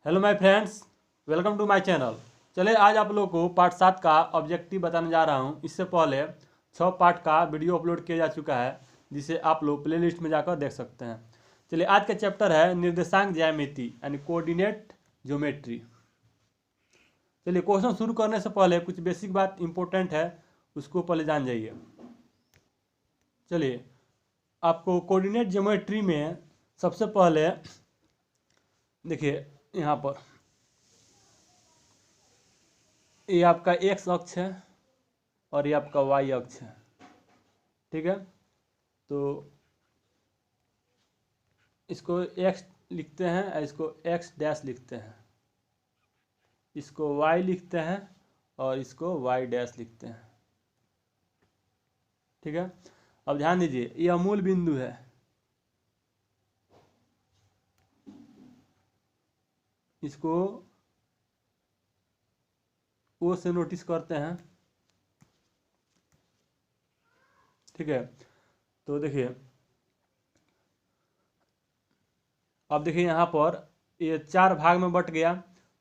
Hello my friends, welcome to my channel. चले आज आप लोग को पार्ट 7 का ऑब्जेक्टिव बताने जा रहा हूं। इससे पहले 6 पार्ट का वीडियो अपलोड किया जा चुका है, जिसे आप लोग प्लेलिस्ट में जाकर देख सकते हैं। चलिए, आज का चैप्टर है निर्देशांक ज्यामिति यानी कोऑर्डिनेट ज्योमेट्री। चलिए, क्वेश्चन शुरू करने से पहले कुछ बेसिक बात इंपॉर्टेंट है, उसको पहले जान जाइए। चलिए, आपको कोऑर्डिनेट ज्योमेट्री में सबसे पहले देखिए, यहाँ पर ये आपका एक्स अक्ष है और ये आपका वाई अक्ष है। ठीक है, तो इसको एक्स लिखते हैं, इसको एक्स डैश लिखते हैं, इसको वाई लिखते हैं और इसको वाई डैश लिखते हैं। ठीक है, अब ध्यान दीजिए, ये मूल बिंदु है, इसको ओ से नोटिस करते हैं। ठीक है, तो देखिए, अब देखिए यहाँ पर ये 4 भाग में बट गया।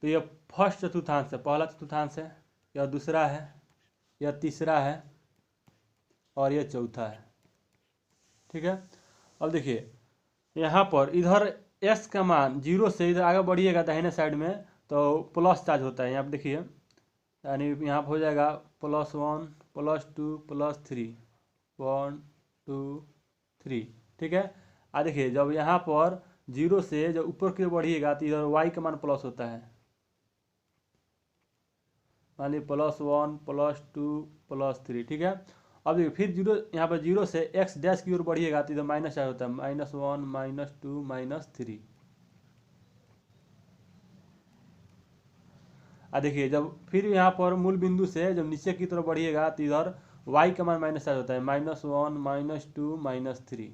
तो ये फर्स्ट चतुर्थांश है, पहला चतुर्थांश है, यह दूसरा है, यह तीसरा है और यह चौथा है। ठीक है, अब देखिए यहाँ पर इधर एस का मान 0 से इधर आगे बढ़िएगा दाहिने साइड में तो प्लस चार्ज होता है। यहाँ पर देखिए, यानी यहाँ पर हो जाएगा +1 +2 +3 1 2 3। ठीक है, देखिए जब यहाँ पर 0 से जब ऊपर की ओर बढ़िएगा तो इधर y का मान प्लस होता है। मान लीजिए +1 +2 +3। ठीक है, अब देखिए फिर 0, यहाँ पर 0 से x डैश की ओर बढ़िएगा तो इधर माइनस चार्ज होता है, -1 -2 -3। देखिए जब फिर यहाँ पर मूल बिंदु से जब नीचे की तरफ बढ़िएगा तो इधर y का मान माइनस चार्ज होता है, -1 -2 -3।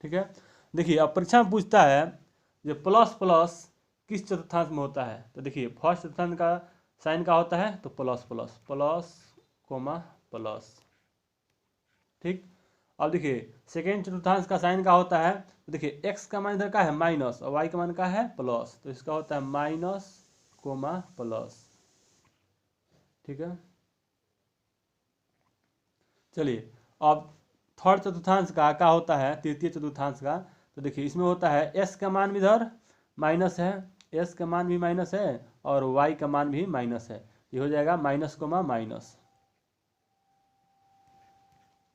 ठीक है, देखिए अब परीक्षा में पूछता है जो प्लस प्लस किस चतुर्थांश में होता है। तो देखिए फर्स्ट चतुर्थांश का साइन का होता है तो plus plus plus coma plus. ठीक, अब देखिए सेकेंड चतुर्थांश का साइन का होता है तो देखिए एक्स का मान इधर का है माइनस और वाई का मान का है प्लस, तो इसका होता है माइनस कोमा प्लस। ठीक है, चलिए अब थर्ड चतुर्थांश का क्या होता है, तृतीय चतुर्थांश का। तो देखिए इसमें होता है एस का मान भी इधर माइनस है, एस का मान भी माइनस है और वाई का मान भी माइनस है, ये हो जाएगा माइनस कोमा माइनस।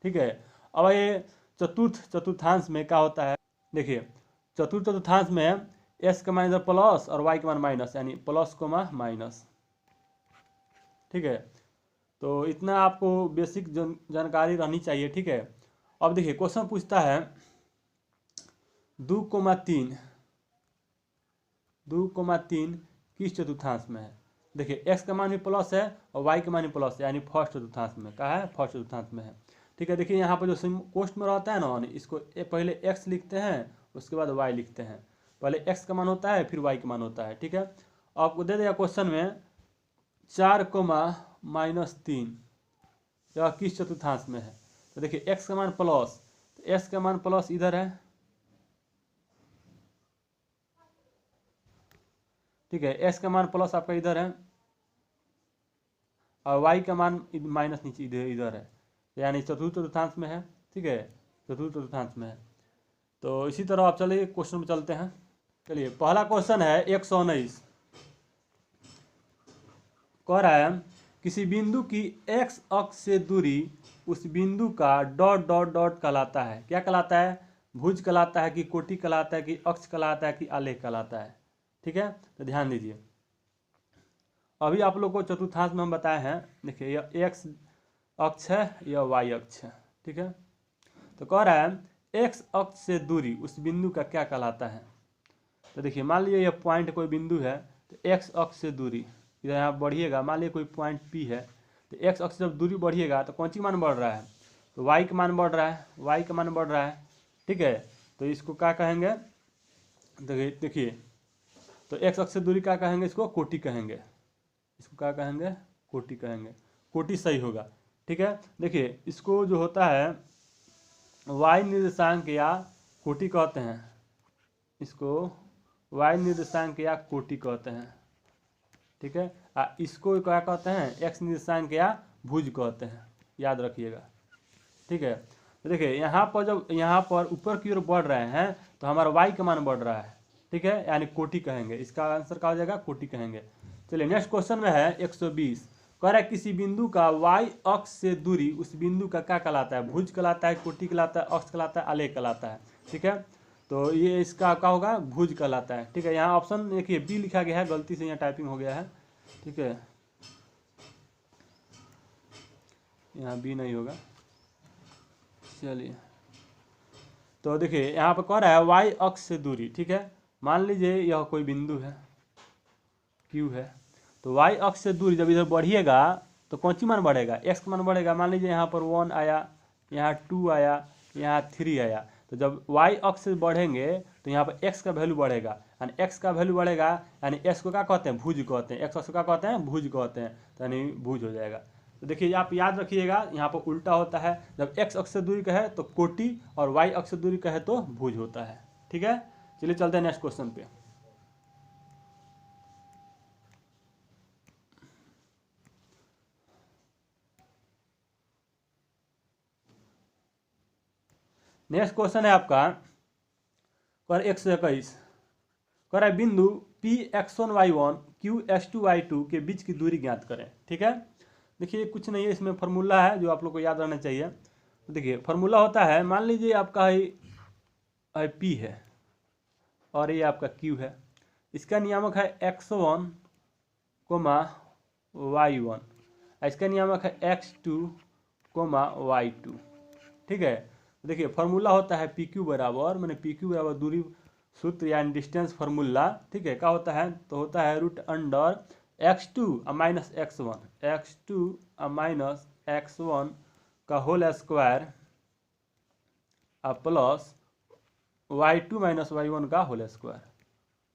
ठीक है, अब ये चतुर्थ चतुर्थांश में क्या होता है, देखिए चतुर्थ चतुर्थांश में एस का मान इधर प्लस और वाई का मान माइनस, यानी प्लस कोमा माइनस। ठीक है, तो इतना आपको बेसिक जानकारी रहनी चाहिए। ठीक है, अब देखिए क्वेश्चन पूछता है 2,3 किस चतुर्थांश में है। देखिए एक्स का मान भी प्लस है और वाई का मान भी प्लस है, यानी फर्स्ट चतुर्थांश में क्या है, फर्स्ट चतुर्थांश में है। ठीक है, देखिए यहाँ पर जो कोष्ठ में रहता है ना, इसको पहले एक्स लिखते हैं उसके बाद वाई लिखते हैं, पहले एक्स का मान होता है फिर वाई का मान होता है। ठीक है, आपको दे दिया क्वेश्चन में 4,-3 यह किस चतुर्थांश में है। तो देखिए एक्स का मान प्लस, तो एस का मान प्लस इधर है। ठीक है, एस का मान प्लस आपका इधर है और वाई का मान माइनस नीचे इधर है, यानी चतुर्थ चतुर्थांश में है। ठीक है, चतुर्थ चतुर्थांश में है। तो इसी तरह आप चलिए क्वेश्चन में चलते हैं। चलिए पहला क्वेश्चन है 119, कह रहा है किसी बिंदु की एक्स अक्ष से दूरी उस बिंदु का डॉट डॉट डॉट कहलाता है। क्या कहलाता है, भुज कहलाता है कि कोटि कहलाता है कि अक्ष कहलाता है कि आलेख कहलाता है। ठीक है, तो ध्यान दीजिए, अभी आप लोग को चतुर्थांश में हम बताए हैं, देखिए यह एक्स अक्ष है, यह वाई अक्ष है। ठीक है, तो कह रहा है एक्स अक्ष से दूरी उस बिंदु का क्या कहलाता है। तो देखिए मान लीजिए यह पॉइंट कोई बिंदु है, तो एक्स अक्ष से दूरी इधर यहाँ बढ़िएगा, मान लीजिए कोई पॉइंट पी है, तो एक्स अक्ष जब दूरी बढ़िएगा तो कौन सी मान बढ़ रहा है, तो वाई का मान बढ़ रहा है, वाई का मान बढ़ रहा है। ठीक है, तो इसको क्या कहेंगे, देखिए तो एक्स अक्ष से दूरी क्या कहेंगे, इसको कोटि कहेंगे, इसको क्या कहेंगे, कोटि कहेंगे, कोटि सही होगा। ठीक है, देखिए इसको जो होता है वाई निर्देशांक या कोटि कहते हैं। इसको y निर्देशांक या कोटि कहते हैं, ठीक है। इसको क्या कहते हैं, x निर्देशांक या भुज कहते हैं, याद रखिएगा, ठीक है। तो देखिए यहाँ पर जब यहाँ पर ऊपर की ओर बढ़ रहे हैं तो हमारा y का मान बढ़ रहा है, ठीक है, यानी कोटि कहेंगे, इसका आंसर क्या हो जाएगा, कोटि कहेंगे। चलिए नेक्स्ट क्वेश्चन में है 120, कह रहा है किसी बिंदु का y अक्ष से दूरी उस बिंदु का क्या कहलाता है, भुज कहलाता है, कोटि कहलाता है, अक्ष कहलाता है, आलेख कहलाता है, ठीक है। तो ये इसका क्या होगा, भुज कहलाता है, ठीक है। यहाँ ऑप्शन देखिए बी लिखा गया है, गलती से यहाँ टाइपिंग हो गया है, ठीक है, यहाँ बी नहीं होगा। चलिए तो देखिए यहाँ पर कह रहा है y अक्ष से दूरी, ठीक है। मान लीजिए यह कोई बिंदु है Q है, तो y अक्ष से दूरी जब इधर बढ़िएगा तो कौन सी मान बढ़ेगा, x का मान बढ़ेगा। मान लीजिए यहाँ पर 1 आया, यहाँ 2 आया, यहाँ 3 आया, तो जब y अक्ष से बढ़ेंगे तो यहाँ पर x का वैल्यू बढ़ेगा, यानी x का वैल्यू बढ़ेगा, यानी s को क्या कहते हैं, भुज कहते हैं, x अक्ष को क्या कहते हैं, भुज कहते हैं, तो यानी भुज हो जाएगा। तो देखिए आप याद रखिएगा यहाँ पर उल्टा होता है, जब x अक्ष से दूरी कहे तो कोटि और y अक्ष से दूरी कहे तो भुज होता है, ठीक है। चलिए चलते हैं नेक्स्ट क्वेश्चन पे। नेक्स्ट क्वेश्चन है आपका पर 121, कर है बिंदु P x1 y1 Q x2 y2 के बीच की दूरी ज्ञात करें, ठीक है। देखिए कुछ नहीं है, इसमें फार्मूला है जो आप लोग को याद रहना चाहिए। तो देखिए फार्मूला होता है, मान लीजिए आपका है P है और ये आपका Q है, इसका नियामक है x1 y1, इसका नियामक है x2 y2, ठीक है। देखिए फार्मूला होता है पी क्यू बराबर, मैंने पी क्यू बराबर दूरी सूत्र यानी डिस्टेंस फार्मूला, ठीक है। क्या होता है, तो होता है root under x2 minus x1 का whole square plus y2 minus y1 का whole square,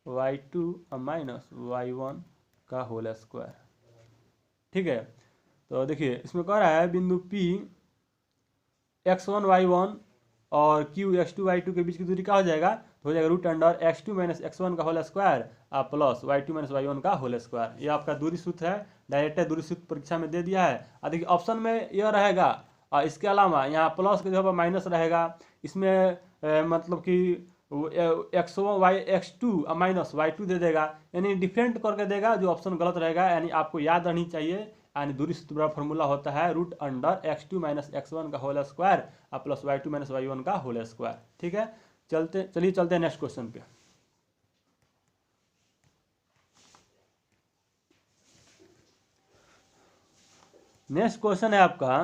y2 minus y1 का होल स्क्वायर, ठीक है। तो देखिए इसमें कह रहा है बिंदु P x1 y1 और Q x2 y2 के बीच की दूरी क्या हो जाएगा, तो हो जाएगा root under x2 minus x1 का whole square plus y2 minus y1 का होल स्क्वायर। ये आपका दूरी सूत्र है, डायरेक्ट दूरी सूत्र परीक्षा में दे दिया है। देखिए ऑप्शन में यह रहेगा और इसके अलावा यहाँ प्लस के जगह पर माइनस रहेगा, इसमें मतलब कि x2 माइनस y2 दे देगा, यानी डिफरेंट करके देगा, जो ऑप्शन गलत रहेगा। यानी आपको याद रहनी चाहिए, यानी दूरी सूत्र बड़ा फॉर्मूला होता है root under x2 minus x1 का whole square plus y2 minus y1 का होल स्क्वायर, ठीक है। चलिए चलते हैं नेक्स्ट क्वेश्चन पे। नेक्स्ट क्वेश्चन है आपका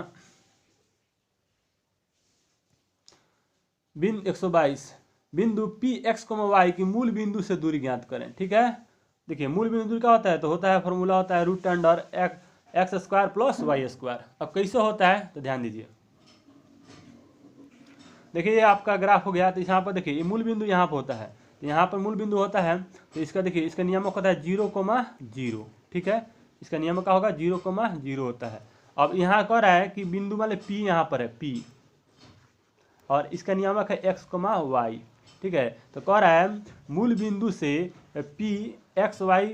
122, बिंदु P x, y की मूल बिंदु से दूरी ज्ञात करें, ठीक है। देखिए मूल बिंदु दूरी क्या होता है, तो होता है फॉर्मूला होता है root under x square plus y square. अब कैसे होता है तो ध्यान दीजिए, देखिए ये आपका ग्राफ हो गया, तो यहाँ पर देखिए ये मूल बिंदु यहाँ पर होता है, तो यहाँ पर मूल बिंदु होता है, तो इसका देखिए इसका नियामक होता है 0,0, ठीक है। इसका नियामक क्या होगा, 0,0 होता है। अब यहाँ कह रहा है कि बिंदु मान लीजिए P यहाँ पर है P, और इसका नियामक है x, y, ठीक है। तो कह रहा है मूल बिंदु से P x y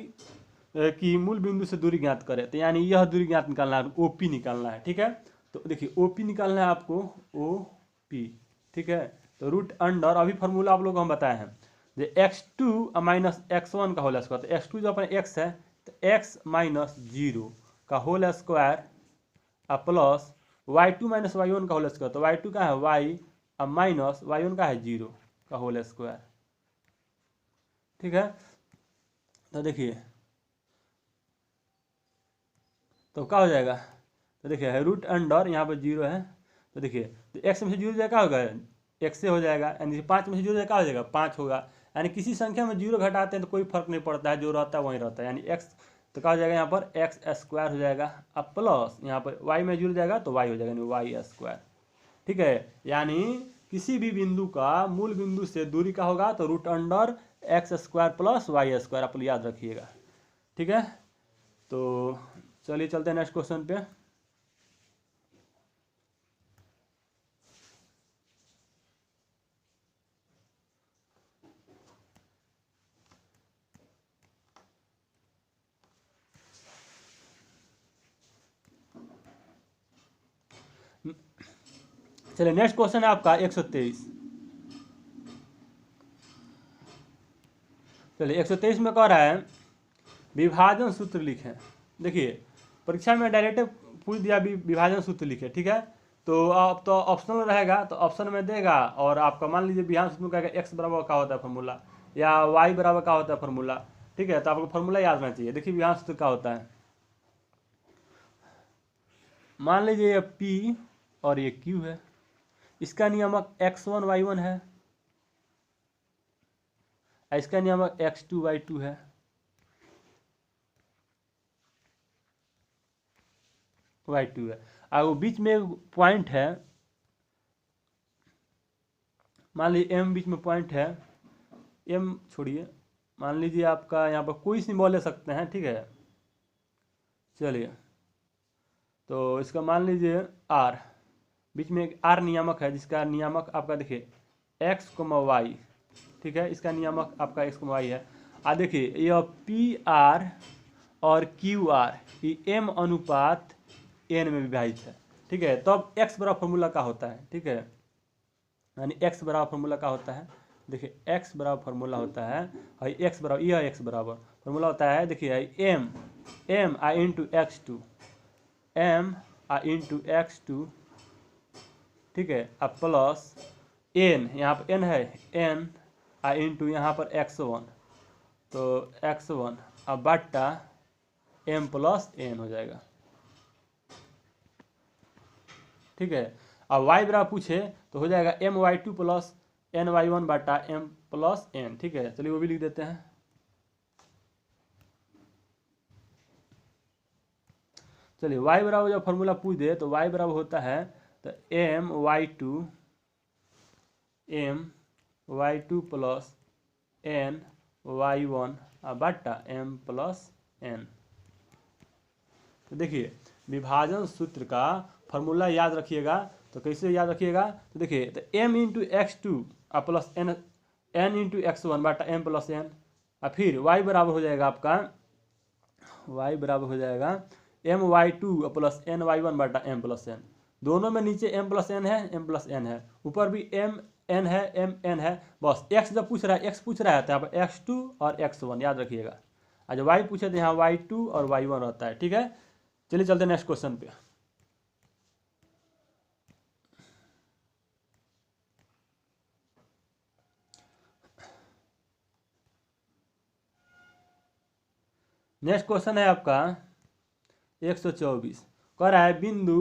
की मूल बिंदु से दूरी ज्ञात करें, तो यानी यह दूरी ज्ञात निकालना है, OP निकालना है, ठीक है। तो देखिए OP निकालना है आपको, OP, ठीक है। तो रूट अंडर अभी फार्मूला आप लोग हम बताए हैं, जो x2 माइनस x1 का होल स्क्वायर, तो x2 जो अपने x है तो x माइनस 0 का whole square plus y2 minus y1 का होल स्क्वायर, तो y2 का है y माइनस y1 का है 0 का होल स्क्वायर, ठीक है। तो देखिए तो क्या हो जाएगा, तो देखिए रूट अंडर यहाँ पर 0 है, तो देखिए तो x में से 0 जाएगा, क्या होगा x से हो जाएगा, यानी 5 में से 0 जाएगा, क्या हो जाएगा 5 होगा। यानी किसी संख्या में 0 घटाते हैं तो कोई फर्क नहीं पड़ता है, जो रहता है वहीं रहता है, यानी x तो क्या हो जाएगा यहाँ पर एक्स स्क्वायर हो जाएगा, अब प्लस यहाँ पर y में 0 जाएगा तो y हो जाएगा, यानी वाई स्क्वायर, ठीक है। यानी किसी भी बिंदु का मूल बिंदु से दूरी का होगा तो root under x square plus y square, आप याद रखिएगा, ठीक है। तो चलिए चलते हैं नेक्स्ट क्वेश्चन पे। चलिए नेक्स्ट क्वेश्चन है आपका 123। चलिए 123 में कह रहा है विभाजन सूत्र लिखें। देखिए परीक्षा में डायरेक्ट पूछ दिया विभाजन सूत्र लिखे, ठीक है। तो अब तो ऑप्शनल रहेगा, तो ऑप्शन में देगा और आपका मान लीजिए विभाजन सूत्र में कहेगा एक्स बराबर का होता है फॉर्मूला या वाई बराबर का होता है फॉर्मूला, ठीक है। तो आपको फॉर्मूला याद रहना चाहिए। देखिए विभाजन सूत्र का होता है, मान लीजिए ये P और ये Q है, इसका नियामक x1 y1 है, इसका नियामक x2 y2 है, y2 है। और वो बीच में एक पॉइंट है, मान लीजिए m बीच में पॉइंट है, m छोड़िए, मान लीजिए आपका यहाँ पर कोई सिंबल ले सकते हैं, ठीक है। चलिए तो इसका मान लीजिए r, बीच में एक r नियामक है जिसका नियामक आपका देखिए x, y, ठीक है। इसका नियामक आपका x, y है। देखिए यह PR और QR ये m अनुपात n में विभाजित है, ठीक है। तो अब x बराबर फॉर्मूला का होता है, ठीक है, यानी x बराबर फॉर्मूला का होता है। देखिए x बराबर फॉर्मूला होता है, x बराबर, यह x बराबर फॉर्मूला होता है। देखिए m आई इंटू x2, m आई इंटू x2, ठीक है, अब प्लस n, यहाँ पर n है, n आई इंटू यहाँ पर x1, तो x1 अब बट्टा m प्लस n हो जाएगा, ठीक है। अब y बराबर पूछे तो हो जाएगा my2 प्लस ny1 बटा m प्लस n, ठीक है। चलिए वो भी लिख देते हैं। चलिए y बराबर जब फॉर्मूला पूछ दे तो y बराबर होता है तो my2 प्लस n y1 बटा m प्लस n। तो देखिए विभाजन सूत्र का फॉर्मूला याद रखिएगा, तो कैसे याद रखिएगा, तो देखिए तो m into x2 plus n into x1 बटा m प्लस n, और फिर y बराबर हो जाएगा आपका, y बराबर हो जाएगा my2 प्लस ny1 बटा m प्लस n। दोनों में नीचे m प्लस n है, m प्लस n है, ऊपर भी m n है, m n है। बस x जब पूछ रहा है, x पूछ रहा है तो यहाँ पर x2 और x1 याद रखिएगा। आज y पूछे तो यहाँ y2 और y1 रहता है, ठीक है। चलिए चलते नेक्स्ट क्वेश्चन पे। नेक्स्ट क्वेश्चन है आपका 124। कह रहा है बिंदु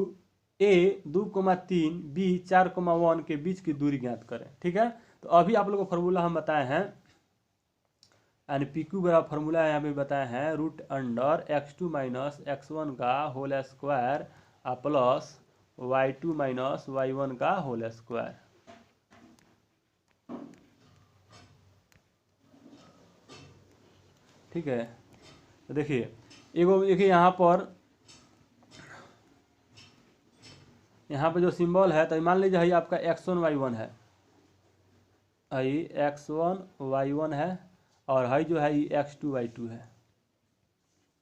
A 2,3 B 4,1 के बीच की दूरी ज्ञात करें, ठीक है। तो अभी आप लोगों को फॉर्मूला हम बताए हैं, यानी PQ बराबर फॉर्मूला यहाँ पे बताए हैं root under x2 minus x1 का whole square plus y2 minus y1 का होल स्क्वायर, ठीक है। तो देखिए देखिए यहाँ पर जो सिंबल है, तो मान लीजिए आपका x1 y1 है, x1 y1 है, और जो है x2 y2 है,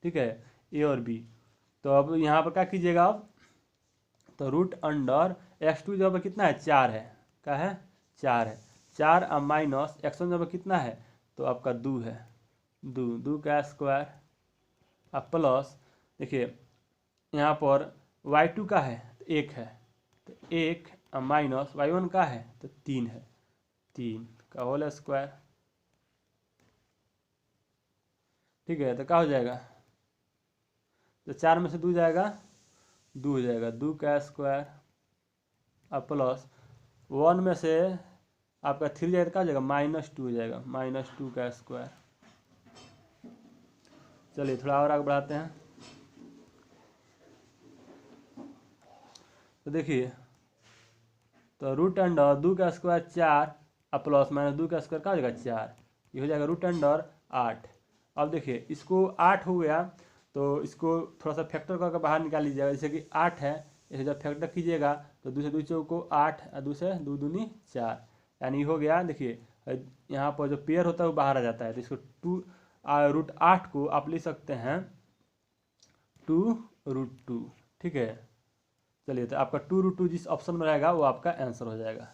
ठीक है, A और B। तो अब यहाँ पर क्या कीजिएगा, अब तो रूट अंडर x2 जब कितना है 4 है, क्या है 4 है, 4 माइनस x1 जब कितना है तो आपका 2 है, 2 का स्क्वायर प्लस देखिए यहाँ पर y2 का है तो 1 है, तो 1 माइनस y1 का है तो 3 है, 3 का होल स्क्वायर, ठीक है। तो क्या हो जाएगा, तो 4 में से 2 जाएगा, 2 हो जाएगा, 2 का स्क्वायर प्लस 1 में से आपका 3 जाएगा, क्या हो जाएगा -2 हो जाएगा, -2 का स्क्वायर। चलिए थोड़ा और आगे बढ़ाते हैं। तो देखिए तो रूट अंडर 2 का स्क्वायर 4 प्लस -2 का स्क्वायर क्या हो जाएगा 4, ये हो जाएगा रूट अंडर 8। अब देखिए इसको 8 हो गया तो इसको थोड़ा सा फैक्टर करके बाहर निकाल लीजिएगा, जैसे कि 8 है, इसे जब फैक्टर कीजिएगा तो 2 से 2 चौको 8 और 2 से 2 दूनी 4, यानी हो गया। देखिए यहाँ पर जो पेयर होता है वो बाहर आ जाता है, तो इसको रूट 8 को आप ले सकते हैं 2√2, ठीक है। चलिए तो आपका 2√2 जिस ऑप्शन में रहेगा वो आपका आंसर हो जाएगा।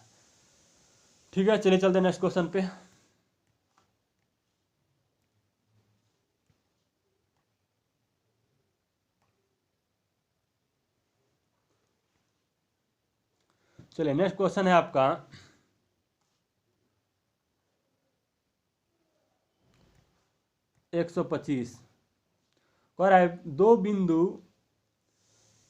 ठीक है, चलिए चलते हैं नेक्स्ट क्वेश्चन पे। चलिए नेक्स्ट क्वेश्चन है आपका 125। कह रहा है दो बिंदु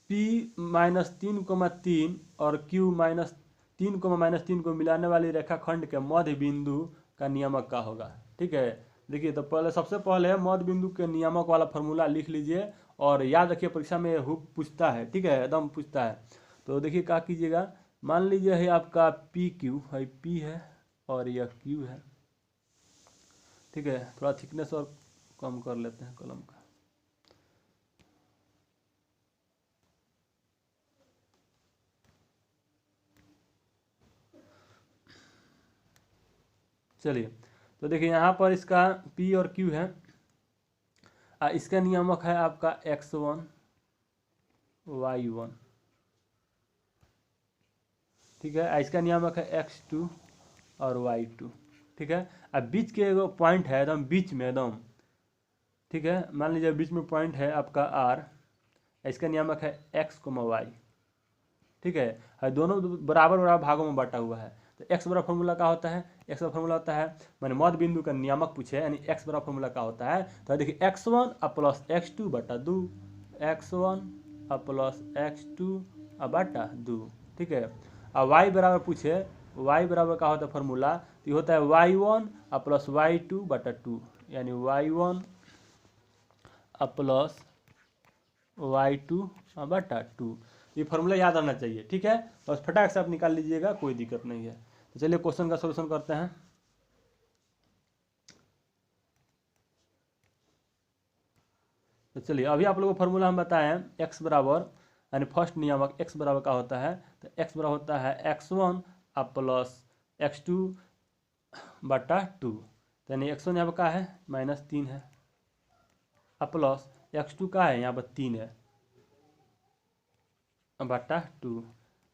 P-3,3 और Q-3, को मिलाने वाली रेखाखंड के मध्य बिंदु का नियामक का होगा। ठीक है, देखिए तो पहले सबसे पहले मध्य बिंदु के नियामक वाला फॉर्मूला लिख लीजिए और याद रखिए परीक्षा में हुक पूछता है। ठीक है, एकदम पूछता है। तो देखिए क्या कीजिएगा, मान लीजिए है आपका PQ है, P है और यह Q है। ठीक है, थोड़ा थिकनेस और कम कर लेते हैं कलम का। चलिए तो देखिए यहाँ पर इसका P और Q है, इसका नियामक है आपका X1 Y1। ठीक है, इसका नियामक है X2 और Y2। ठीक है, अब बीच के एगो पॉइंट है एकदम बीच में एकदम। ठीक है, मान लीजिए बीच में पॉइंट है आपका R, इसका नियामक है X, Y। ठीक है, दोनों बराबर बराबर भागों में बांटा हुआ है। तो एक्स बराबर फॉर्मूला क्या होता है, एक्स बराबर फॉर्मूला होता है, मैंने मध्य बिंदु का नियामक पूछे यानी एक्स बराबर फॉर्मूला क्या होता है, तो देखिए x1 प्लस x2 बटा 2, x1 प्लस x2 बटा 2। ठीक है, अब y बराबर पूछे, y बराबर क्या होता है फॉर्मूला, तो ये होता है y1 प्लस y2 बटा 2, यानी y1 प्लस y2 बटा 2। ये फॉर्मूला याद रहना चाहिए। ठीक है, बस फटाक से आप निकाल लीजिएगा, कोई दिक्कत नहीं है। तो चलिए क्वेश्चन का सॉल्यूशन करते हैं। तो चलिए अभी आप लोगों को फॉर्मूला हम बताएं, x बराबर यानी फर्स्ट नियामक x बराबर का होता है, तो x बराबर होता है x1 प्लस x2 बटा 2। तो यानी x1 यहाँ पर क्या है -3 है, प्लस x2 का है यहाँ पर 3 है बटा 2।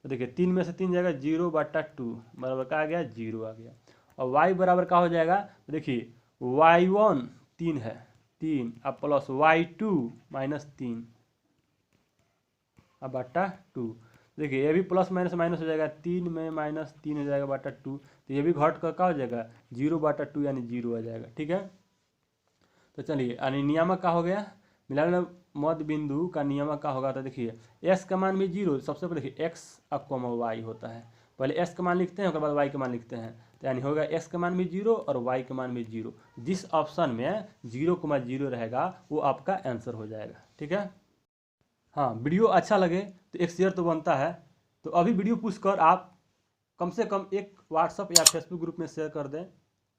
तो देखिए 3 में से 3 जाएगा 0 बटा 2 बराबर क्या आ गया 0 आ गया। और y बराबर क्या हो जाएगा, तो देखिए y1 3 है 3 प्लस y2 -3 बटा 2। देखिए ये भी प्लस माइनस माइनस हो जाएगा, 3 में -3 हो जाएगा बटा 2, तो ये भी घट कर क्या हो जाएगा 0 बटा 2 यानी 0 आ जाएगा। ठीक है, तो चलिए यानी नियामक का हो गया, मिलाने मध्य बिंदु का नियामक का होगा। तो देखिए s का मान भी 0, सबसे पहले देखिए x y होता है, पहले s का मान लिखते हैं उसके बाद y का मान लिखते हैं, तो यानी होगा x का मान भी 0 और y का मान भी 0। जिस ऑप्शन में 0,0 रहेगा वो आपका आंसर हो जाएगा। ठीक है, हाँ वीडियो अच्छा लगे तो एक शेयर तो बनता है, तो अभी वीडियो पुश कर आप कम से कम एक व्हाट्सअप या फेसबुक ग्रुप में शेयर कर दें।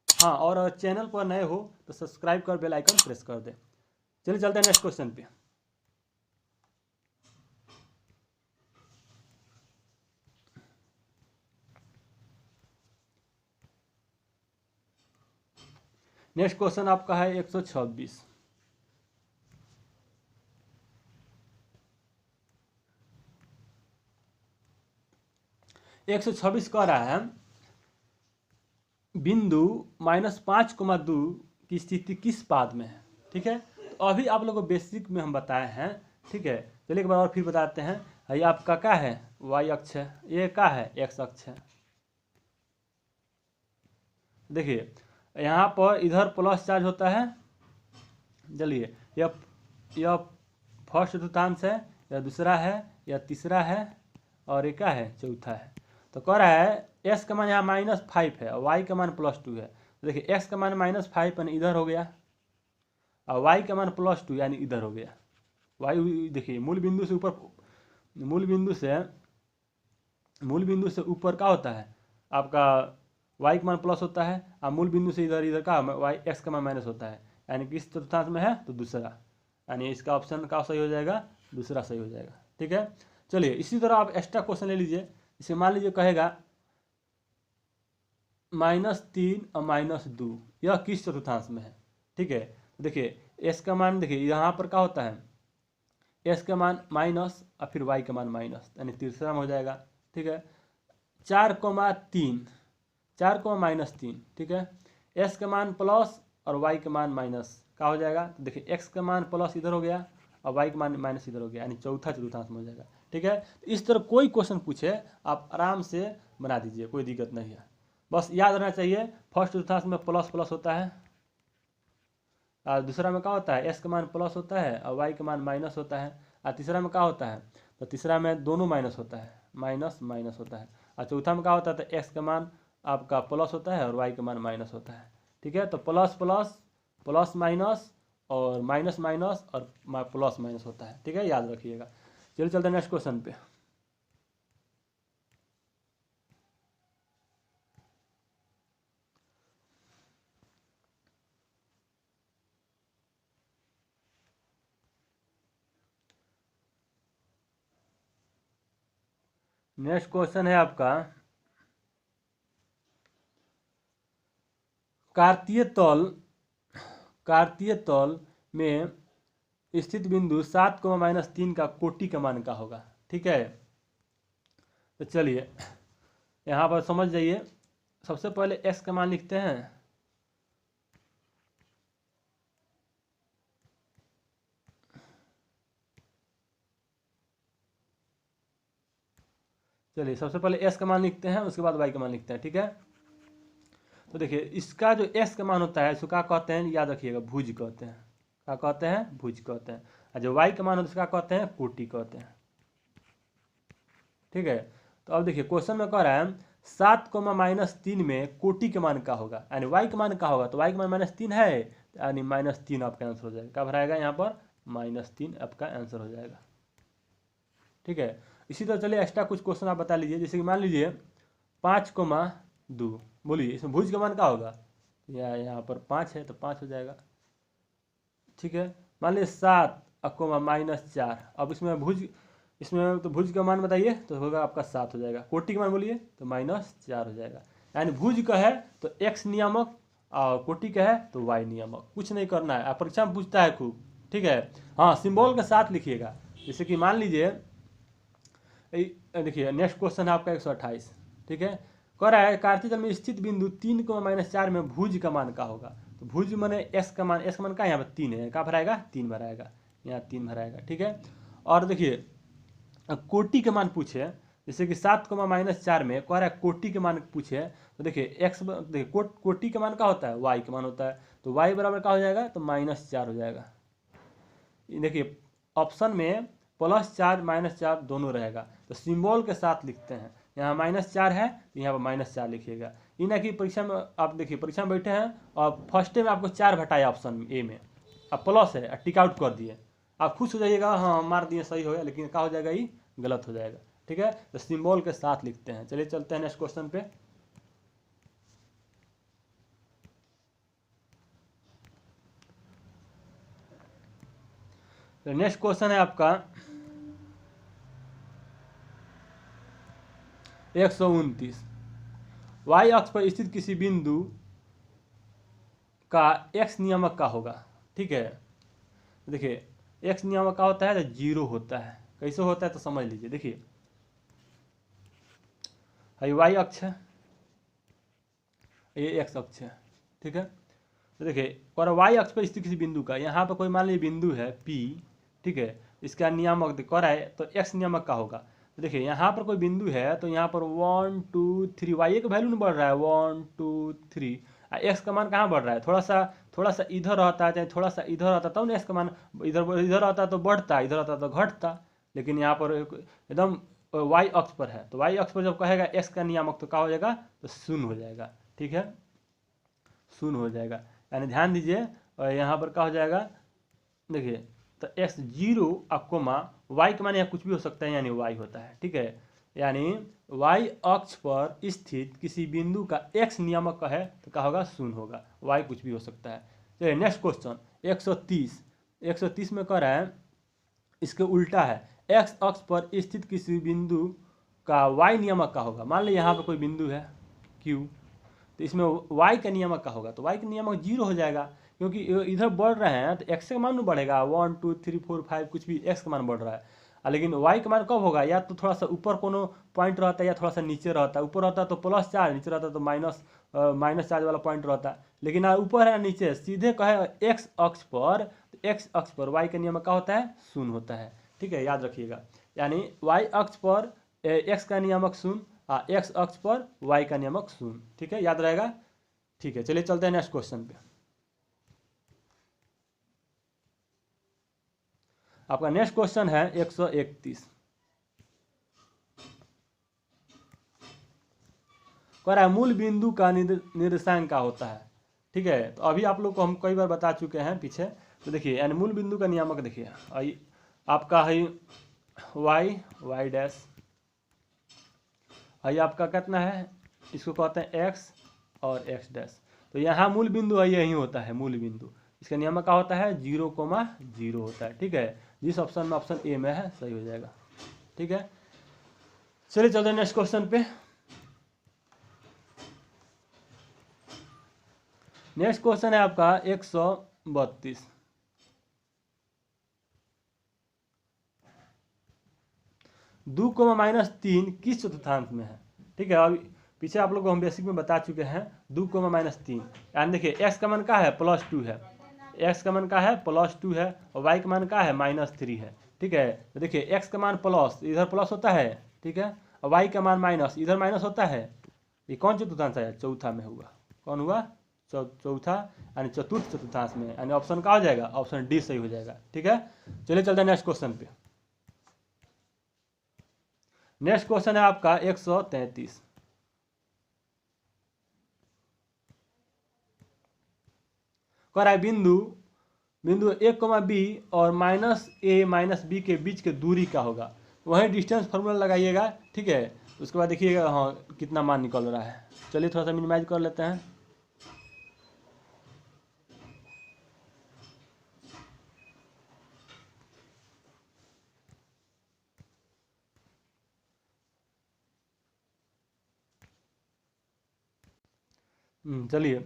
हाँ, और अगर चैनल पर नए हो तो सब्सक्राइब कर बेल आइकन प्रेस कर दें। चलिए चलते हैं नेक्स्ट क्वेश्चन पे। नेक्स्ट क्वेश्चन आपका है 126। कह रहा है बिंदु -5,2 की स्थिति किस पाद में है। ठीक है, तो अभी आप लोगों को बेसिक में हम बताए हैं। ठीक है, चलिए एक बार और फिर बताते हैं। ये आपका क्या है y अक्ष है, ये क्या है x अक्ष है। देखिए यहाँ पर इधर प्लस चार्ज होता है, चलिए यह फर्स्ट चतुर्थांश है, यह दूसरा है, यह तीसरा है और ये क्या है चौथा है। तो कह रहा है s का मान यहाँ -5 है और y का मान +2 है। तो देखिए x का मान -5 यानी इधर हो गया और y का मान +2 यानी इधर हो गया। y देखिए मूल बिंदु से ऊपर क्या होता है आपका y का मान प्लस होता है और मूल बिंदु से इधर का x का मान माइनस होता है, यानी किस चतुर्थांश में है तो दूसरा, यानी इसका ऑप्शन का सही हो जाएगा, दूसरा सही हो जाएगा। ठीक है, चलिए इसी तरह आप एक्स्ट्रा क्वेश्चन ले लीजिए। इसे मान लीजिए कहेगा -3 और -2 यह किस चतुर्थांश में है। ठीक है, देखिए s का मान देखिए यहाँ पर क्या होता है एस का मान माइनस और फिर वाई का मान माइनस, यानी तीसरा में हो जाएगा। ठीक है, 4,3, 4,-3, ठीक है। एस का मान प्लस और वाई का मान माइनस का हो जाएगा। तो देखिए एक्स का मान प्लस इधर हो गया और वाई का मान माइनस इधर हो गया, यानी चौथा चतुर्थांश में हो जाएगा। ठीक है, तो इस तरह कोई क्वेश्चन पूछे आप आराम से बना दीजिए, कोई दिक्कत नहीं है। बस याद रहना चाहिए फर्स्ट चतुर्थांश में प्लस प्लस होता है और दूसरा में क्या होता है, एस का मान प्लस होता है और वाई का मान माइनस होता है। और तीसरा में क्या होता है, तो तीसरा में दोनों माइनस होता है, माइनस माइनस होता है। और चौथा में क्या होता है, तो एक्स का मान आपका प्लस होता है और वाई का मान माइनस होता है। ठीक है, तो प्लस प्लस, प्लस माइनस और माइनस माइनस और प्लस माइनस होता है। ठीक है, याद रखिएगा। चलिए चलते हैं नेक्स्ट क्वेश्चन पे। नेक्स्ट क्वेश्चन है आपका, कार्तीय तल में स्थित बिंदु 7,-3 का कोटि का मान का होगा। ठीक है, तो चलिए यहाँ पर समझ जाइए। सबसे पहले x का मान लिखते हैं। चलिए सबसे पहले s का मान लिखते हैं, उसके बाद y का मान लिखते हैं। ठीक है, तो देखिए इसका जो s का मान होता है इसको क्या कहते हैं, याद रखिएगा, भुज कहते हैं। क्या कहते हैं, भुज कहते हैं। और जो y का मान होता है उसका कहते हैं, कोटि कहते हैं। ठीक है, तो अब देखिए क्वेश्चन में कह रहा है 7,-3 में कोटि के मान का होगा, यानी y का मान का होगा। तो y का मान -3 है, यानी -3 आपका आंसर हो जाएगा। क्या भराएगा यहाँ पर, -3 आपका आंसर हो जाएगा। ठीक है, इसी तरह चलिए एक्स्ट्रा कुछ क्वेश्चन आप बता लीजिए। जैसे कि मान लीजिए 5,2, बोलिए इसमें भुज का मान क्या होगा, या यहाँ पर 5 है तो 5 हो जाएगा। ठीक है, मान लीजिए 7 -4, अब इसमें तो भुज का मान बताइए, तो होगा आपका 7 हो जाएगा। कोटि का मान बोलिए तो -4 हो जाएगा। यानी भुज का है तो x नियामक और कोटि का है तो y नियामक। कुछ नहीं करना है, आप परीक्षा में पूछता है खूब। ठीक है, हाँ सिंबल के साथ लिखिएगा। जैसे कि मान लीजिए देखिए नेक्स्ट क्वेश्चन है आपका 128। ठीक है, कह रहा है कार्तीय तल में स्थित बिंदु 3,-4 में भुज का मान का होगा। तो भुज माने एस का मान का यहाँ पर 3 है, क्या भराएगा, 3 भराएगा, यहाँ 3 भराएगा। ठीक है, और देखिए कोटि के मान पूछे, जैसे कि 7,-4 में कह रहा है कोटि के मान पूछे, तो देखिए एक्स, देखिए कोटि का मान क्या होता है, वाई का मान होता है। तो वाई बराबर क्या हो जाएगा, तो -4 हो जाएगा। देखिए ऑप्शन में +4 -4 दोनों रहेगा, तो सिंबल के साथ लिखते हैं। यहाँ -4 है तो यहाँ पर -4 लिखिएगा। ये ना कि परीक्षा में आप देखिए परीक्षा में बैठे हैं और फर्स्ट में आपको 4 घटाया ऑप्शन ए में, अब प्लस है टिक आउट कर दिए, आप खुश हो जाइएगा, हाँ मार दिए सही हो गया, लेकिन क्या हो जाएगा, ये गलत हो जाएगा। ठीक है, तो सिंबल के साथ लिखते हैं। चलिए चलते हैं नेक्स्ट क्वेश्चन पे। तो नेक्स्ट क्वेश्चन है आपका 129। y अक्ष पर स्थित किसी बिंदु का x नियामक का होगा। ठीक है, देखिए x नियामक का होता है तो 0 होता है। कैसे होता है तो समझ लीजिए। देखिए y अक्ष है, ये x अक्ष है। ठीक है, तो देखिए और y अक्ष पर स्थित किसी बिंदु का, यहाँ पर कोई मान लीजिए बिंदु है P। ठीक है, इसका नियामक कर रहा है तो x नियामक का होगा। तो देखिए यहाँ पर कोई बिंदु है तो यहाँ पर 1 2 3 y का वैल्यू नहीं बढ़ रहा है, 1 2 3, एक्स का मान कहाँ बढ़ रहा है, थोड़ा सा इधर रहता है, चाहे थोड़ा सा इधर रहता तब ना एक्स का मान इधर इधर रहता तो बढ़ता, इधर रहता तो घटता। लेकिन यहाँ पर एकदम वाई अक्ष पर है, तो वाई अक्ष पर जब कहेगा एक्स का नियामक तो क्या हो जाएगा, तो 0 हो जाएगा। ठीक है, 0 हो जाएगा। यानी ध्यान दीजिए, और यहाँ पर क्या हो जाएगा, देखिए तो x 0 कोमा y का मान यहाँ कुछ भी हो सकता है, यानी y होता है। ठीक है, यानी y अक्ष पर स्थित किसी बिंदु का x नियामक का है तो क्या होगा, 0 होगा, y कुछ भी हो सकता है। चलिए नेक्स्ट क्वेश्चन 130। 130 में कह रहा है इसके उल्टा है, x अक्ष पर स्थित किसी बिंदु का y नियामक का होगा। मान लीजिए यहाँ पर कोई बिंदु है Q, तो इसमें y का नियामक का होगा, तो y का नियामक 0 हो जाएगा, क्योंकि इधर बढ़ रहे हैं तो x का मान बढ़ेगा, 1 2 3 4 5 कुछ भी x का मान बढ़ रहा है। लेकिन y का मान कब होगा, या तो थोड़ा सा ऊपर कोनो पॉइंट रहता है या थोड़ा सा नीचे रहता है। ऊपर रहता है तो प्लस चार्ज, नीचे रहता है तो माइनस चार्ज वाला पॉइंट रहता है। लेकिन ऊपर है नीचे सीधे कहे x अक्ष पर, तो x अक्ष पर y का नियम क्या होता है, शून्य होता है। ठीक है, याद रखिएगा। यानी y अक्ष पर x का नियामक शून्य, x अक्ष पर y का नियामक शून्य। ठीक है, याद रहेगा। ठीक है, चलिए चलते हैं नेक्स्ट क्वेश्चन पे। आपका नेक्स्ट क्वेश्चन है 131। कह रहा है मूल बिंदु का निर्देशांक क्या होता है। ठीक है, तो अभी आप लोग को हम कई बार बता चुके हैं पीछे। तो देखिए, यानी मूल बिंदु का नियामक देखिए, आपका है y डैश, आपका कितना है, इसको कहते हैं x और x डैश। तो यहाँ मूल बिंदु है, यही होता है मूल बिंदु। इसका नियम क्या होता है, 0,0 होता है। ठीक है, जिस ऑप्शन में ऑप्शन ए में है सही हो जाएगा। ठीक है, चलिए चलते हैं नेक्स्ट क्वेश्चन पे। नेक्स्ट क्वेश्चन है आपका 132। दो कोमा माइनस 3 किस चतुर्थांश में है। ठीक है, अभी पीछे आप लोग को हम बेसिक में बता चुके हैं। 2 कोमा माइनस 3, यानी देखिए x का मान का है +2 है, x का मान का है +2 है, और y का मान का है -3 है। ठीक है, तो देखिए x का मान प्लस, इधर प्लस होता है। ठीक है, और y का मान माइनस, इधर माइनस होता है। ये कौन चतुर्थांश है, चौथा में हुआ। कौन हुआ, चौथा, यानी चतुर्थ चतुर्थांश में, यानी ऑप्शन क्या हो जाएगा, ऑप्शन डी सही हो जाएगा। ठीक है, चलिए चलते हैं नेक्स्ट क्वेश्चन पे। नेक्स्ट क्वेश्चन है आपका 133। कह रहा है बिंदु a, b और -a -b के बीच के दूरी का होगा। वहीं डिस्टेंस फार्मूला लगाइएगा। ठीक है, उसके बाद देखिएगा हाँ कितना मान निकल रहा है। चलिए थोड़ा सा मिनिमाइज कर लेते हैं। चलिए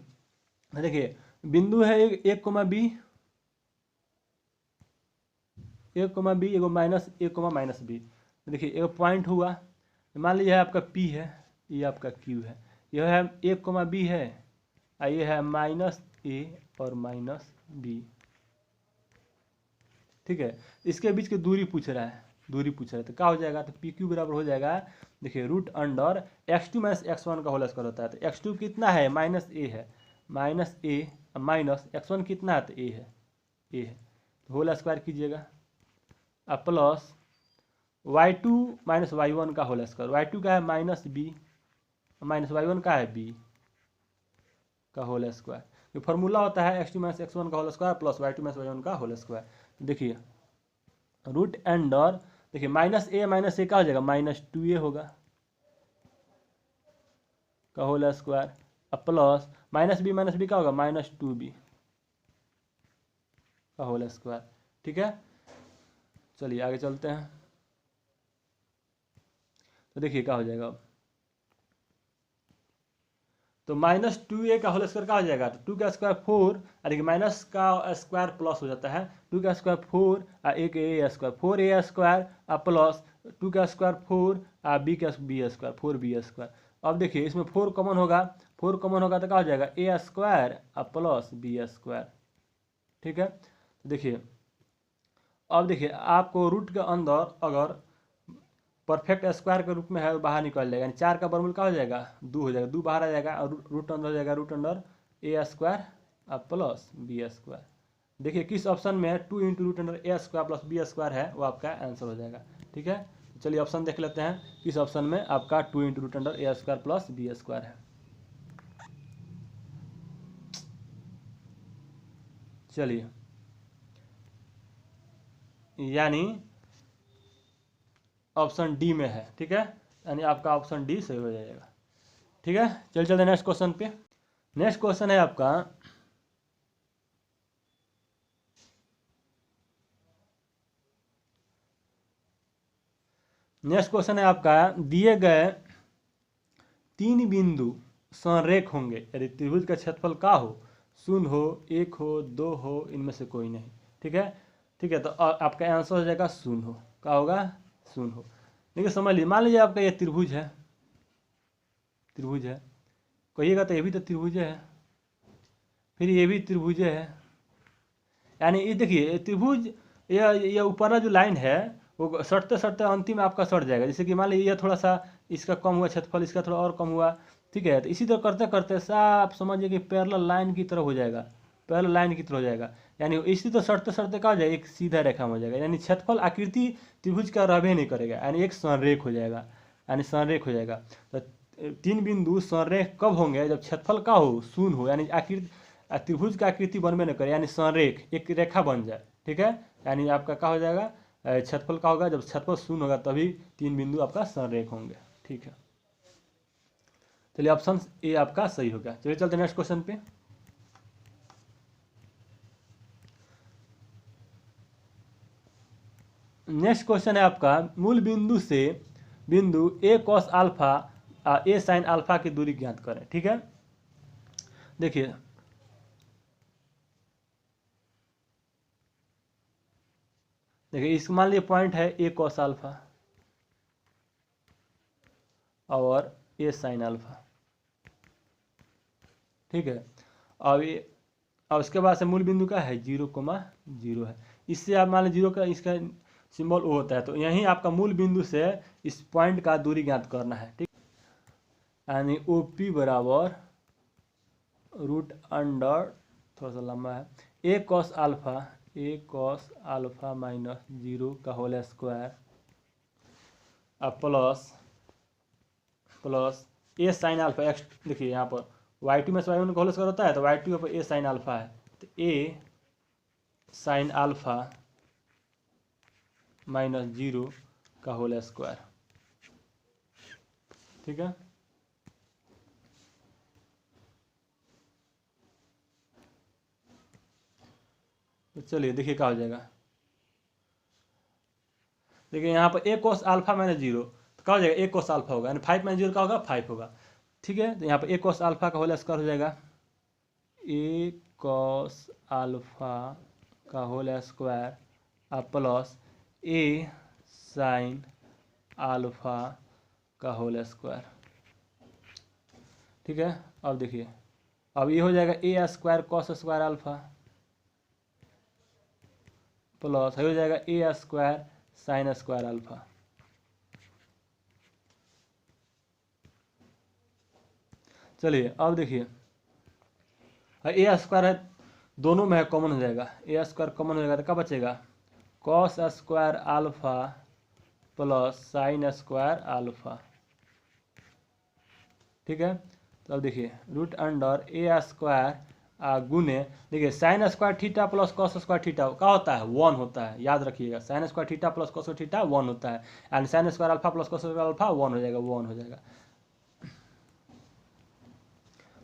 देखिए, बिंदु है एक a, b, एगो -a, -b। देखिए एक पॉइंट हुआ, मान लीजिए आपका P है, ये आपका Q है, यह है a, b है, ये है -a और -b। ठीक है, इसके बीच की दूरी पूछ रहा है, तो क्या हो जाएगा, तो PQ बराबर हो जाएगा। देखिए √अंडर x2 - x1 का होल स्क्वायर होता है। तो x2 कितना है, -a है, -a माइनस x1 कितना है, तो a है, तो होल स्क्वायर कीजिएगा। अब प्लस y2 - y1 का होल स्क्वायर, y2 का है -b, -y1 का है b का होल स्क्वायर। ये फॉर्मूला होता है x2 - x1 का whole square plus y2 - y1 का होल स्क्वायर। देखिए रूट अंडर, देखिए -a क्या हो जाएगा, -2a होगा का होल स्क्वायर, अब प्लस -b क्या होगा, -2b का होल स्क्वायर। ठीक है, चलिए आगे चलते हैं। तो देखिए क्या हो जाएगा, तो -2a का होल स्क्वायर क्या हो जाएगा, तो 2 का स्क्वायर 4, देखिए माइनस का स्क्वायर प्लस हो जाता है, 2 का स्क्वायर 4 एक a square, 4a square plus 2 का square 4 b square 4b square. अब देखिए इसमें 4 कॉमन होगा, तो क्या हो जाएगा, a square plus b square. ठीक है, तो देखिए अब देखिए आपको रूट के अंदर अगर परफेक्ट स्क्वायर के रूप में है, बाहर निकल जाएगा, यानी 4 का वर्गमूल क्या हो जाएगा, 2 हो जाएगा, 2 बाहर आ जाएगा और रूट अंदर हो जाएगा, root under a square plus b square. देखिए किस ऑप्शन में 2 × root under a square plus b square है, वो आपका आंसर हो जाएगा। ठीक है, चलिए ऑप्शन देख लेते हैं, किस ऑप्शन में आपका 2 × root under a square plus b square है। चलिए, यानी ऑप्शन डी में है। ठीक है, यानी आपका ऑप्शन डी सही हो जाएगा। ठीक है, चलिए चलते हैं नेक्स्ट क्वेश्चन पे। नेक्स्ट क्वेश्चन है आपका दिए गए 3 बिंदु संरेख होंगे यदि त्रिभुज का क्षेत्रफल का हो, 0 हो, 1 हो, 2 हो, इनमें से कोई नहीं। ठीक है, ठीक है, तो आपका आंसर हो जाएगा 0 हो। क्या होगा? 0 हो। देखिए समझ लीजिए, मान लीजिए आपका ये त्रिभुज है, त्रिभुज है, कहिएगा तो ये भी तो त्रिभुज है, फिर ये भी त्रिभुज है, यानी ये देखिए त्रिभुज, यह ऊपर जो लाइन है वो सटते सटते अंतिम आपका सट जाएगा। जैसे कि मान लीजिए यह थोड़ा सा इसका कम हुआ क्षेत्रफल, इसका थोड़ा और कम हुआ, ठीक है, तो इसी तरह करते करते साफ समझिए कि पैरेलल लाइन की तरह हो जाएगा, पैरेलल लाइन की तरह हो जाएगा, यानी इसी तरह सटते सटते क्या हो जाएगा, एक सीधा रेखा में हो जाएगा, यानी क्षेत्रफल आकृति त्रिभुज का रहबे नहीं करेगा, यानी एक संरेख हो जाएगा, यानी संरेख हो जाएगा। तो 3 बिंदु संरेख कब होंगे? जब क्षेत्रफल का हो, 0 हो, यानी आकृति त्रिभुज का आकृति बनबे न करे, यानी संरेख एक रेखा बन जाए। ठीक है, यानी आपका क्या हो जाएगा, क्षेत्रफल का होगा, जब क्षेत्रफल 0 होगा तभी 3 बिंदु आपका संरेख होंगे। ठीक है, चलिए ऑप्शन ए आपका सही होगा। चलिए चलते नेक्स्ट क्वेश्चन पे। नेक्स्ट क्वेश्चन है आपका, मूल बिंदु से बिंदु ए कॉस अल्फा ए साइन अल्फा की दूरी ज्ञात करें। ठीक है, देखिए इस मान लीजिए पॉइंट है ए कॉस अल्फा और ए साइन अल्फा। ठीक है, अब ये, और उसके बाद से मूल बिंदु का है 0,0 है। इससे आप मान लीजिए 0 का इसका सिंबल ओ होता है, तो यहीं आपका मूल बिंदु से इस पॉइंट का दूरी ज्ञात करना है। ठीक, यानी ओ पी बराबर रूट अंडर, थोड़ा सा लंबा है, ए कॉस अल्फा माइनस 0 का whole square plus a sine alpha x. देखिए यहाँ पर y2 में से y1 का होल स्क्वायर होता है, तो y2 पर ए साइन अल्फा है, तो ए साइन अल्फा माइनस 0 का होल स्क्वायर। ठीक है, तो चलिए देखिए क्या हो जाएगा। देखिए यहाँ पर ए कोस अल्फा माइनस 0, तो क्या हो जाएगा, ए कोस अल्फा होगा, यानी 5 माइनस 0 का होगा 5 होगा। ठीक है, तो यहाँ पर ए कोस अल्फा का होल स्क्वायर हो जाएगा, ए कॉस अल्फा का whole square plus a sine alpha का होल स्क्वायर। ठीक है, अब देखिए, अब ये हो जाएगा a square cos square alpha plus हो जाएगा a square sine square alpha. चलिए अब देखिए, ए स्क्वायर है, दोनों में है, कॉमन हो जाएगा, ए स्क्वायर कॉमन हो जाएगा, तो क्या बचेगा, cos square alpha plus sign square alpha. ठीक है, तो अब देखिए रूट अंडर ए स्क्वायर गुने, देखिए sine square theta plus cos square theta क्या होता है, 1 होता है, याद रखिएगा, sine square theta plus cos square theta 1 होता है, and sign square alpha plus cos square alpha 1 हो जाएगा, 1 हो जाएगा।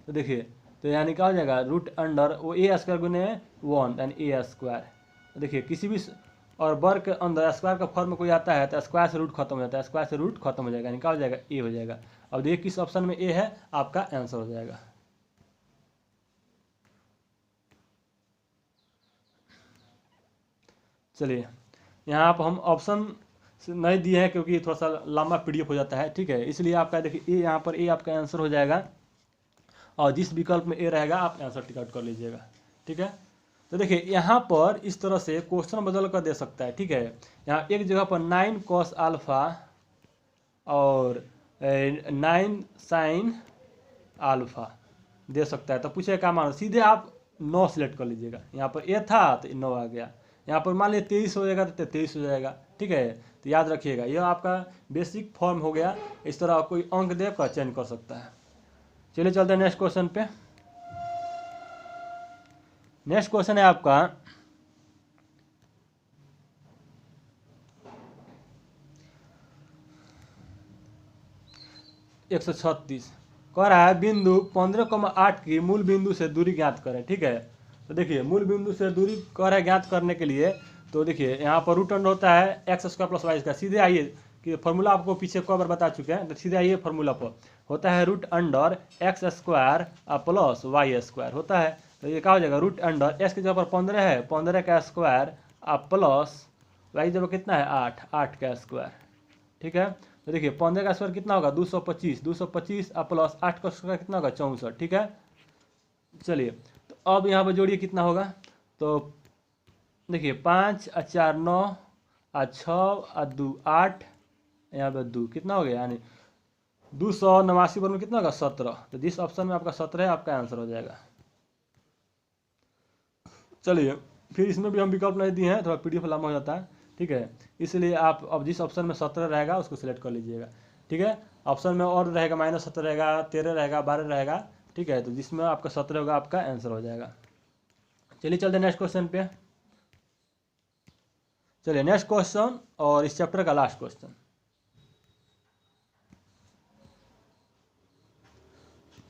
तो देखिए, तो यानी क्या हो जाएगा, रूट अंडर वो ए स्क्वायर गुने 1 यानी ए स्क्वायर। देखिए किसी भी और वर्ग के अंदर स्क्वायर का फॉर्म में कोई आता है तो स्क्वायर से रूट खत्म हो जाता है, स्क्वायर से रूट खत्म हो जाएगा, यानी क्या हो जाएगा, ए हो जाएगा। अब देखिए किस ऑप्शन में ए है, आपका आंसर हो जाएगा। चलिए यहाँ पर हम ऑप्शन नहीं दिए हैं क्योंकि थोड़ा सा लंबा पीडीएफ हो जाता है। ठीक है, इसलिए आपका देखिए ए, यहाँ पर ए आपका आंसर हो जाएगा, और जिस विकल्प में ए रहेगा आप आंसर टिक आउट कर लीजिएगा। ठीक है, तो देखिए यहाँ पर इस तरह से क्वेश्चन बदल कर दे सकता है। ठीक है, यहाँ एक जगह पर 9 कॉस अल्फा और 9 साइन अल्फा दे सकता है, तो पूछे क्या मानो, सीधे आप 9 सिलेक्ट कर लीजिएगा। यहाँ पर ए था तो 9 आ गया, यहाँ पर मान लीजिए 23 हो जाएगा तो 23 हो जाएगा। ठीक है, तो याद रखिएगा यह आपका बेसिक फॉर्म हो गया, इस तरह कोई अंक देकर चेंज कर सकता है। चलिए चलते हैं नेक्स्ट क्वेश्चन पे। नेक्स्ट क्वेश्चन है आपका, एक 136 कह रहा है बिंदु 15,8 की मूल बिंदु से दूरी ज्ञात करें। ठीक है, तो देखिए मूल बिंदु से दूरी कह रहा है ज्ञात करने के लिए, तो देखिए यहाँ पर रूट अंडर होता है x square plus y square, सीधे आइए कि फॉर्मूला आपको पीछे कई बार बता चुके हैं, तो सीधा ये फॉर्मूला पर होता है root under x square plus y square होता है। तो ये क्या हो जाएगा, रूट अंडर एक्स की जगह पर 15 है, 15 का स्क्वायर प्लस वाई जगह कितना है 8, 8 का स्क्वायर। ठीक है, तो देखिए 15 का स्क्वायर कितना होगा 225, 225 प्लस 8 का स्क्वायर कितना होगा 64। ठीक है, चलिए तो अब यहाँ पर जोड़िए कितना होगा, तो देखिए 5 और 4 9 और 6 और 2 8, यहाँ पर 2 कितना हो गया, यानी 289 पर में कितना होगा 17। तो जिस ऑप्शन में आपका 17 है आपका आंसर हो जाएगा। चलिए फिर इसमें भी हम विकल्प नहीं दिए हैं, थोड़ा पीडीएफ लंबा हो जाता है। ठीक है, इसलिए आप अब जिस ऑप्शन में 17 रहेगा उसको सिलेक्ट कर लीजिएगा। ठीक है, ऑप्शन में और रहेगा -17 रहेगा, 13 रहेगा, 12 रहेगा। ठीक है, तो जिसमें आपका 17 होगा आपका आंसर हो जाएगा। चलिए चलते हैं नेक्स्ट क्वेश्चन पे। चलिए नेक्स्ट क्वेश्चन और इस चैप्टर का लास्ट क्वेश्चन।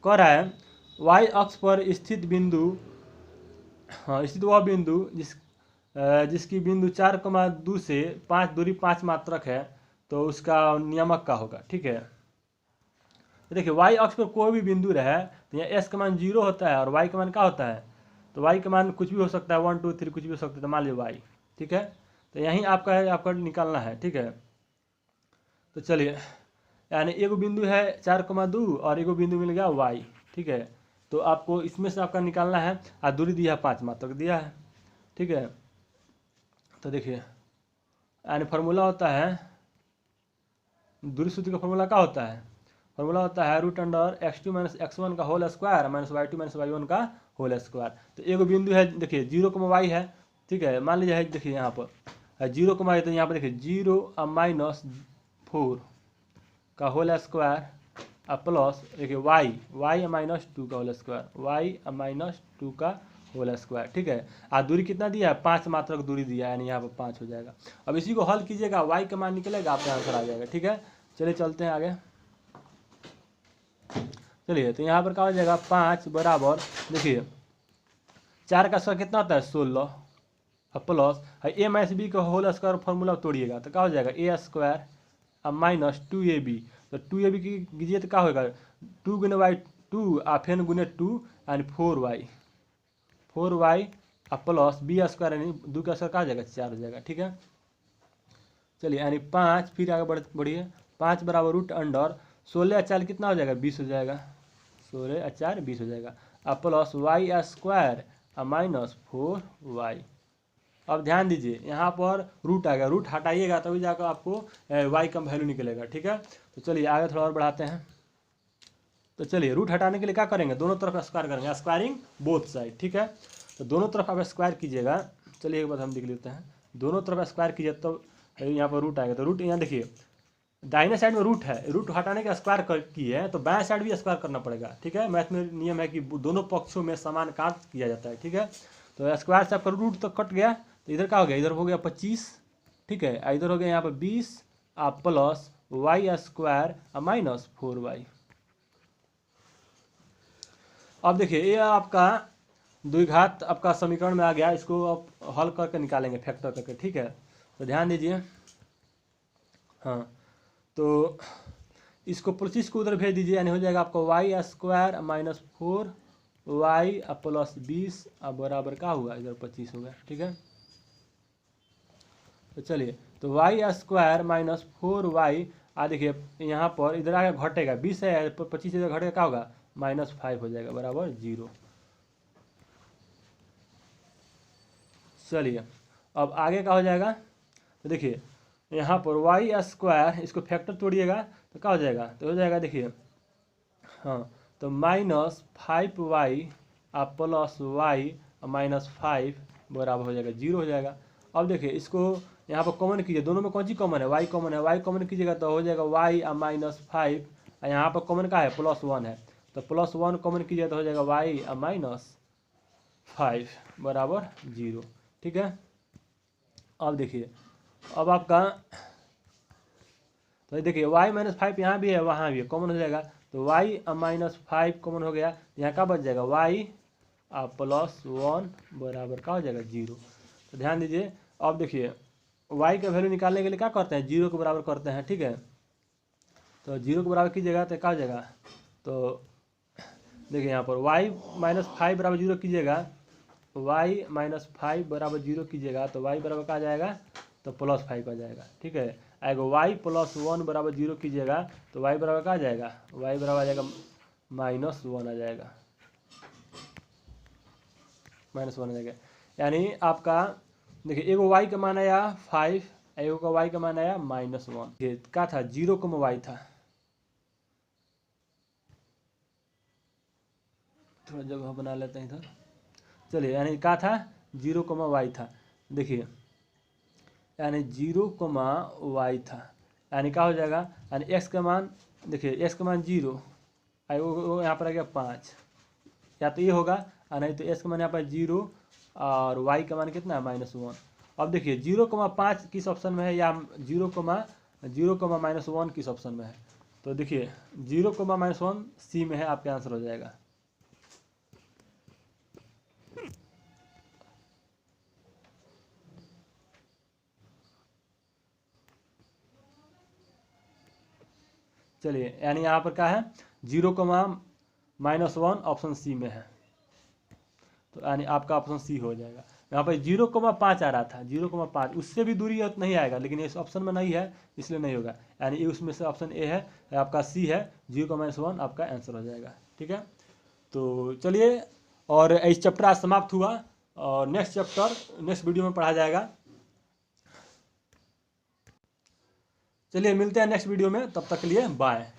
कह रहा है वाई अक्ष पर स्थित बिंदु, स्थित वह बिंदु जिसकी बिंदु 4,2 से 5 दूरी 5 मात्रक है, तो उसका नियामक का होगा। ठीक है, तो देखिए वाई अक्ष पर कोई भी बिंदु रहे तो यहाँ एस का मान 0 होता है और वाई का मान क्या होता है, तो वाई का मान कुछ भी हो सकता है, 1 2 3 कुछ भी हो सकता है, तो मान लीजिए वाई। ठीक है, तो यहीं आपका निकालना है। ठीक है, तो चलिए यानी एगो बिंदु है 4,2 और एगो बिंदु मिल गया वाई। ठीक है, तो आपको इसमें से आपका निकालना है, और दूरी दिया है 5 मात्रक दिया है। ठीक है, तो देखिए यानी फार्मूला होता है, दूरी सूत्र का फार्मूला क्या होता है, फार्मूला होता है रूट अंडर x2 - x1 का whole square minus y2 - y1 का होल स्क्वायर। तो एगो बिंदु है देखिए 0, y है। ठीक है, मान लीजिए देखिए यहाँ पर 0, तो यहाँ पर देखिए 0 और -4 का होल स्क्वायर प्लस देखिए y -2 का होल स्क्वायर, y -2 का होल स्क्वायर। ठीक है, और दूरी कितना दिया है 5 मात्रक दूरी दिया है, यानी यहाँ पर 5 हो जाएगा। अब इसी को हल कीजिएगा, y का मान निकलेगा, आपका आंसर आ जाएगा। ठीक है, चलिए चलते हैं आगे। चलिए तो यहाँ पर क्या हो जाएगा 5 बराबर देखिए 4 का स्क्वायर कितना होता है 16 प्लस a - b का होल स्क्वायर फॉर्मूला तोड़िएगा तो क्या हो जाएगा a स्क्वायर माइनस 2ab। तो 2ab की कीजिए तो क्या होगा 2 गुने y 2 और फिर गुने 2 यानी 4y प्लस b स्क्वायर यानी 2 का स्क्वायर क्या हो जाएगा 4 हो जाएगा। ठीक है, चलिए यानी 5 फिर आगे बढ़िए 5 बराबर रूट अंडर 16 और 4 कितना हो जाएगा 20 हो जाएगा, 16 और 4 20 हो जाएगा, plus y square minus 4y। अब ध्यान दीजिए यहाँ पर रूट आ गया, रूट हटाइएगा तभी जाकर आपको y का वैल्यू निकलेगा। ठीक है, तो चलिए आगे थोड़ा और बढ़ाते हैं। तो चलिए रूट हटाने के लिए क्या करेंगे, दोनों तरफ स्क्वायर करेंगे, स्क्वायरिंग बोथ साइड। ठीक है, तो दोनों तरफ आप स्क्वायर कीजिएगा। चलिए एक बार हम लिख लेते हैं, दोनों तरफ स्क्वायर कीजिए तो यहाँ पर रूट आएगा। तो रूट यहाँ देखिए दाहिने साइड में रूट है, रूट हटाने के स्क्वायर की है तो बाएं साइड भी स्क्वायर करना पड़ेगा। ठीक है, मैथ में नियम है कि दोनों पक्षों में समान काट किया जाता है। ठीक है, तो स्क्वायर से आपका रूट तो कट गया, तो इधर क्या हो गया, इधर हो गया 25। ठीक है, इधर हो गया यहाँ पर 20 plus y square minus 4y। अब देखिए ये आपका द्विघात आपका समीकरण में आ गया, इसको आप हल करके निकालेंगे फैक्टर करके। ठीक है, तो ध्यान दीजिए, हाँ तो इसको 25 को उधर भेज दीजिए, यानी हो जाएगा आपको Y square minus 4y plus 20 बराबर का हुआ इधर 25 हो गया। ठीक है, तो चलिए तो वाई स्क्वायर माइनस 4y देखिए यहाँ पर इधर आगे घटेगा 20 है 25 इधर घटेगा क्या होगा -5 हो जाएगा बराबर 0। चलिए अब आगे क्या हो जाएगा, तो देखिए यहाँ पर वाई स्क्वायर इसको फैक्टर तोड़िएगा तो क्या हो जाएगा, तो हो जाएगा देखिए हाँ तो -5y प्लस y -5 बराबर हो जाएगा 0 हो जाएगा। अब देखिए इसको यहाँ पर कॉमन कीजिए, दोनों में कौन सी कॉमन है y कॉमन है, y कॉमन कीजिएगा तो हो जाएगा y -5 यहाँ पर कॉमन का है +1 है, तो +1 कॉमन कीजिए तो हो जाएगा y -5 बराबर 0। ठीक है, अब देखिए अब आपका तो देखिए y -5 यहाँ भी है वहाँ भी है, कॉमन हो जाएगा तो y -5 कॉमन हो गया, यहाँ का बच जाएगा y +1 बराबर का हो जाएगा 0। तो ध्यान दीजिए अब देखिए वाई का वैल्यू निकालने के लिए क्या करते हैं, 0 के बराबर करते हैं, ठीक है। तो 0 के बराबर कीजिएगा तो क्या हो जाएगा, तो देखिए यहाँ पर y -5 बराबर 0 कीजिएगा, y -5 बराबर 0 कीजिएगा तो y बराबर क्या आ जाएगा, तो +5 आ जाएगा, ठीक है। अगर y +1 बराबर 0 कीजिएगा तो y बराबर क्या आ जाएगा, y बराबर आ जाएगा -1 आ जाएगा, -1 आ जाएगा। यानी आपका देखिए एगो y का मान आया 5, एगो का y का मान आया -1। ये क्या था, 0 y था, थोड़ा जगह बना लेते हैं इधर, चलिए। यानी क्या था, 0 y था, देखिए यानी 0 y था, यानी क्या हो जाएगा, यानी x का मान, देखिए x का मान 0, यहाँ पर आ गया 5, या तो ये होगा और नहीं तो x का मान यहाँ पर 0 और y का मान कितना है, -1। अब देखिए 0,5 किस ऑप्शन में है, या 0,1 किस ऑप्शन में है, तो देखिए 0,-1 सी में है, आपका आंसर हो जाएगा। चलिए यानी यहाँ पर क्या है, 0,-1 ऑप्शन सी में है, तो यानी आपका ऑप्शन सी हो जाएगा। यहाँ पर 0,5 आ रहा था, 0,5 उससे भी दूरी नहीं आएगा, लेकिन इस ऑप्शन में नहीं है इसलिए नहीं होगा, यानी ये उसमें से ऑप्शन ए है, आपका सी है, 0,-1 आपका आंसर हो जाएगा, ठीक है। तो चलिए, और इस चैप्टर आज समाप्त हुआ, और नेक्स्ट चैप्टर नेक्स्ट वीडियो में पढ़ा जाएगा। चलिए मिलते हैं नेक्स्ट वीडियो में, तब तक के लिए बाय।